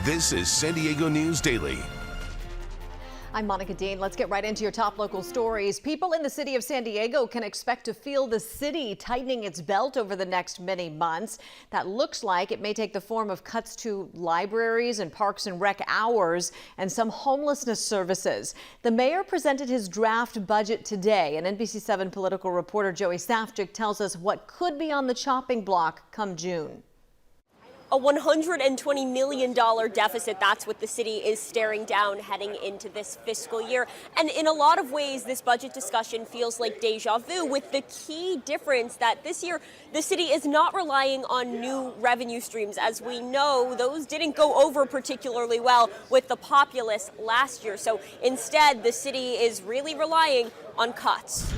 This is San Diego News Daily. I'm Monica Dean. Let's get right into your top local stories. People in the city of San Diego can expect to feel the city tightening its belt over the next many months. That looks like it may take the form of cuts to libraries and parks and rec hours and some homelessness services. The mayor presented his draft budget today, and NBC7 political reporter Joey Safchik tells us what could be on the chopping block come June. A $120 million deficit, that's what the city is staring down heading into this fiscal year. And in a lot of ways, this budget discussion feels like deja vu, with the key difference that this year the city is not relying on new revenue streams. As we know, those didn't go over particularly well with the populace last year. So instead, the city is really relying on cuts.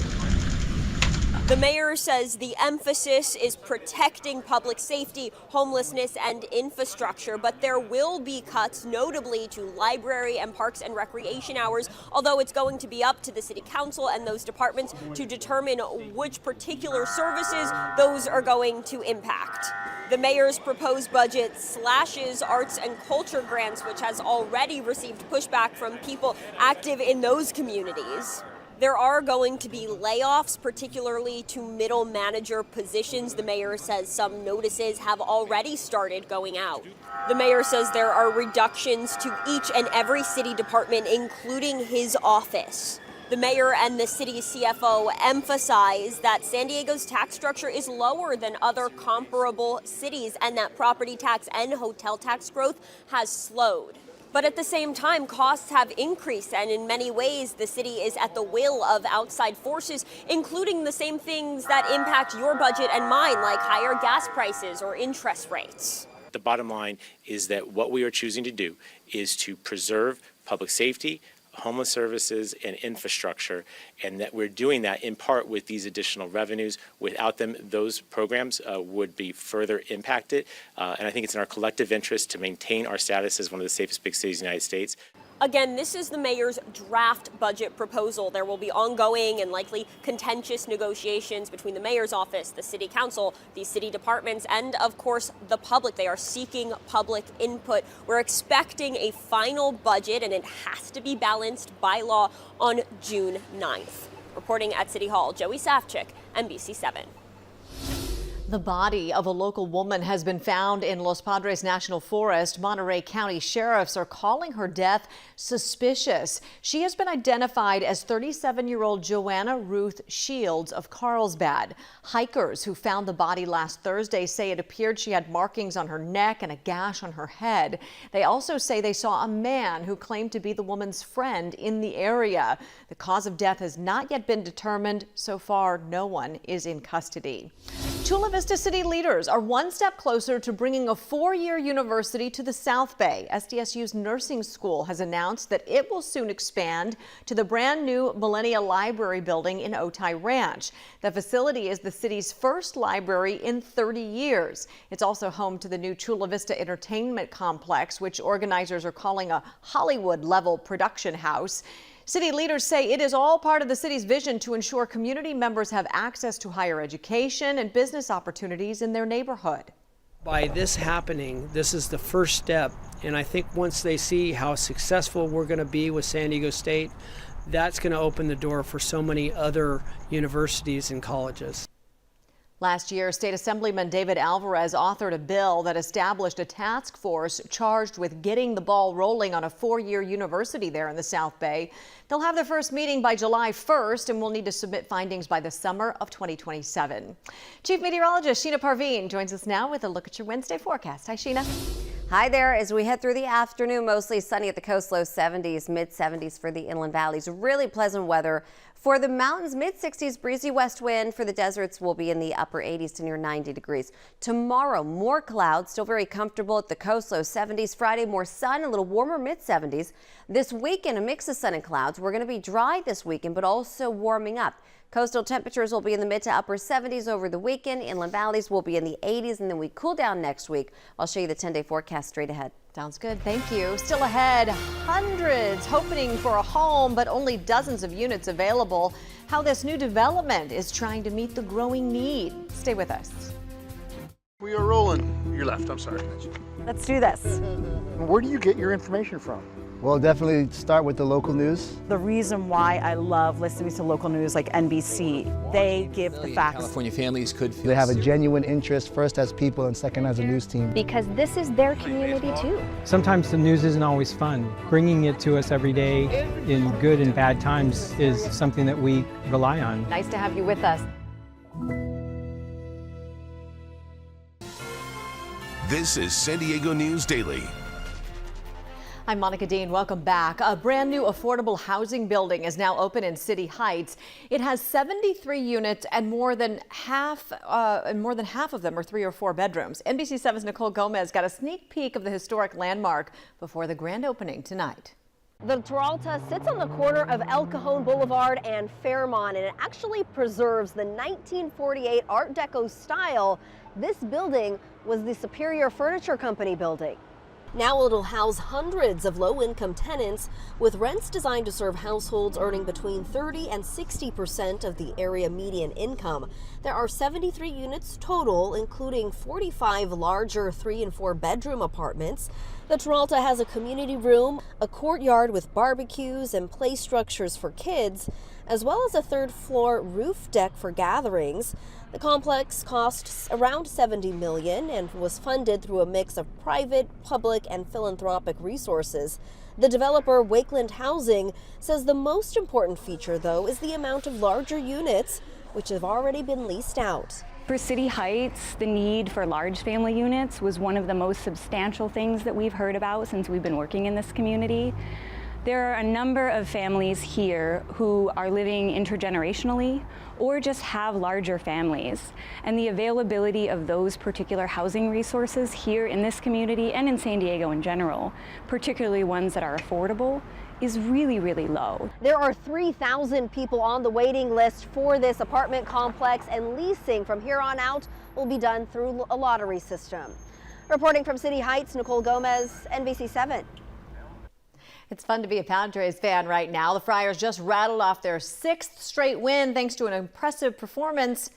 The mayor says the emphasis is protecting public safety, homelessness, and infrastructure, but there will be cuts, notably to library and parks and recreation hours, although it's going to be up to the city council and those departments to determine which particular services those are going to impact. The mayor's proposed budget slashes arts and culture grants, which has already received pushback from people active in those communities. There are going to be layoffs, particularly to middle manager positions. The mayor says some notices have already started going out. The mayor says there are reductions to each and every city department, including his office. The mayor and the city's CFO emphasize that San Diego's tax structure is lower than other comparable cities and that property tax and hotel tax growth has slowed. But at the same time, costs have increased, and in many ways, the city is at the will of outside forces, including the same things that impact your budget and mine, like higher gas prices or interest rates. The bottom line is that what we are choosing to do is to preserve public safety, homeless services, and infrastructure, and that we're doing that in part with these additional revenues. Without them, those programs would be further impacted, and I think it's in our collective interest to maintain our status as one of the safest big cities in the United States. Again, this is the mayor's draft budget proposal. There will be ongoing and likely contentious negotiations between the mayor's office, the city council, the city departments, and of course the public. They are seeking public input. We're expecting a final budget, and it has to be balanced by law on June 9th. Reporting at City Hall, Joey Safchik, NBC7. The body of a local woman has been found in Los Padres National Forest. Monterey County sheriffs are calling her death suspicious. She has been identified as 37-year-old Joanna Ruth Shields of Carlsbad. Hikers who found the body last Thursday say it appeared she had markings on her neck and a gash on her head. They also say they saw a man who claimed to be the woman's friend in the area. The cause of death has not yet been determined. So far, no one is in custody. Chula Vista city leaders are one step closer to bringing a 4-year university to the South Bay. SDSU's nursing school has announced that it will soon expand to the brand new Millennia Library building in Otay Ranch. The facility is the city's first library in 30 years. It's also home to the new Chula Vista Entertainment Complex, which organizers are calling a Hollywood-level production house. City leaders say it is all part of the city's vision to ensure community members have access to higher education and business opportunities in their neighborhood. By this happening, this is the first step, and I think once they see how successful we're going to be with San Diego State, that's going to open the door for so many other universities and colleges. Last year, State Assemblyman David Alvarez authored a bill that established a task force charged with getting the ball rolling on a 4-year university there in the South Bay. They'll have their first meeting by July 1st and will need to submit findings by the summer of 2027. Chief Meteorologist Sheena Parveen joins us now with a look at your Wednesday forecast. Hi, Sheena. Hi there. As we head through the afternoon, mostly sunny at the coast, low 70s, mid 70s for the inland valleys. Really pleasant weather for the mountains, mid 60s, breezy west wind. For the deserts, will be in the upper 80s to near 90 degrees. Tomorrow, more clouds, still very comfortable at the coast, low 70s. Friday, more sun, a little warmer, mid 70s. This weekend, a mix of sun and clouds. We're going to be dry this weekend, but also warming up. Coastal temperatures will be in the mid to upper 70s over the weekend. Inland valleys will be in the 80s, and then we cool down next week. I'll show you the 10-day forecast straight ahead. Sounds good. Thank you. Still ahead, hundreds hoping for a home, but only dozens of units available. How this new development is trying to meet the growing need. Stay with us. We are rolling. Your left, I'm sorry. Let's do this. Where do you get your information from? Well, definitely start with the local news. The reason why I love listening to local news like NBC, they give the facts. California families could feel They have a genuine interest, first as people and second as a news team. Because this is their community too. Sometimes the news isn't always fun. Bringing it to us every day in good and bad times is something that we rely on. Nice to have you with us. This is San Diego News Daily. I'm Monica Dean. Welcome back. A brand new affordable housing building is now open in City Heights. It has 73 units and more than half of them are 3 or 4 bedrooms. NBC7's Nicole Gomez got a sneak peek of the historic landmark before the grand opening tonight. The Peralta sits on the corner of El Cajon Boulevard and Fairmont, and it actually preserves the 1948 Art Deco style. This building was the Superior Furniture Company building. Now it'll house hundreds of low-income tenants with rents designed to serve households earning between 30% and 60% of the area median income. There are 73 units total, including 45 larger 3 and 4 bedroom apartments. The Peralta has a community room, a courtyard with barbecues and play structures for kids, as well as a 3rd floor roof deck for gatherings. The complex costs around $70 million and was funded through a mix of private, public, and philanthropic resources. The developer, Wakeland Housing, says the most important feature, though, is the amount of larger units, which have already been leased out. For City Heights, the need for large family units was one of the most substantial things that we've heard about since we've been working in this community. There are a number of families here who are living intergenerationally or just have larger families. And the availability of those particular housing resources here in this community and in San Diego in general, particularly ones that are affordable, is really, really low. There are 3,000 people on the waiting list for this apartment complex, and leasing from here on out will be done through a lottery system. Reporting from City Heights, Nicole Gomez, NBC7. It's fun to be a Padres fan right now. The Friars just rattled off their 6th straight win thanks to an impressive performance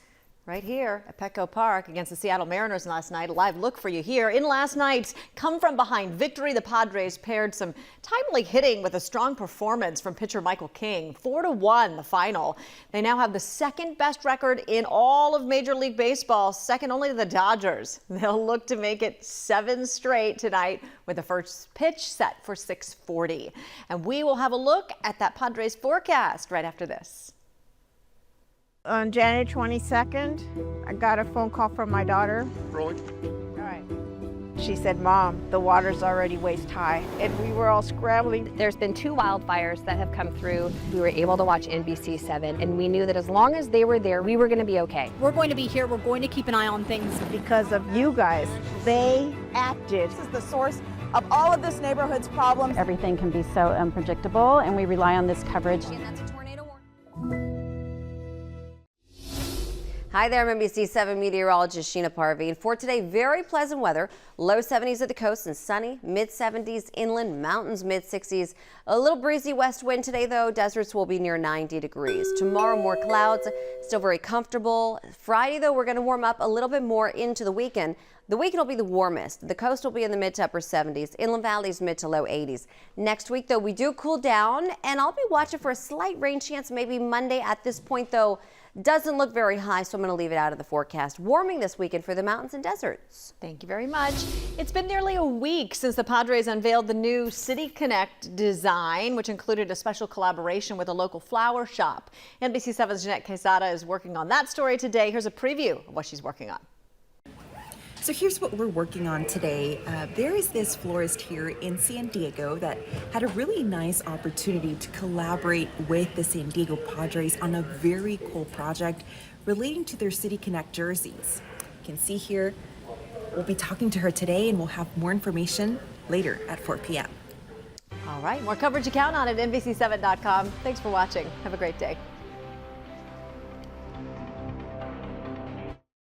right here at Petco Park against the Seattle Mariners last night. A live look for you here. In last night's come-from-behind victory, the Padres paired some timely hitting with a strong performance from pitcher Michael King. 4-1 the final. They now have the 2nd best record in all of Major League Baseball, second only to the Dodgers. They'll look to make it 7 straight tonight with the first pitch set for 6:40. And we will have a look at that Padres forecast right after this. On January 22nd, I got a phone call from my daughter. Rolling. All right. She said, "Mom, the water's already waist high," and we were all scrambling. There's been 2 wildfires that have come through. We were able to watch NBC7, and we knew that as long as they were there, we were going to be okay. We're going to be here. We're going to keep an eye on things. Because of you guys, they acted. This is the source of all of this neighborhood's problems. Everything can be so unpredictable, and we rely on this coverage. And that's a tornado warning. Hi there, I'm NBC7 meteorologist Sheena Parveen. For today, very pleasant weather. Low 70s at the coast and sunny. Mid 70s inland, mountains mid 60s. A little breezy west wind today, though. Deserts will be near 90 degrees. Tomorrow, more clouds, still very comfortable. Friday, though, we're going to warm up a little bit more into the weekend. The weekend will be the warmest. The coast will be in the mid to upper 70s. Inland valleys mid to low 80s. Next week, though, we do cool down, and I'll be watching for a slight rain chance maybe Monday. At this point, though, doesn't look very high, so I'm going to leave it out of the forecast. Warming this weekend for the mountains and deserts. Thank you very much. It's been nearly a week since the Padres unveiled the new City Connect design, which included a special collaboration with a local flower shop. NBC7's Jeanette Quesada is working on that story today. Here's a preview of what she's working on. So here's what we're working on today. There is this florist here in San Diego that had a really nice opportunity to collaborate with the San Diego Padres on a very cool project relating to their City Connect jerseys. You can see here, we'll be talking to her today, and we'll have more information later at 4 p.m. All right, more coverage you count on at NBC7.com. Thanks for watching. Have a great day.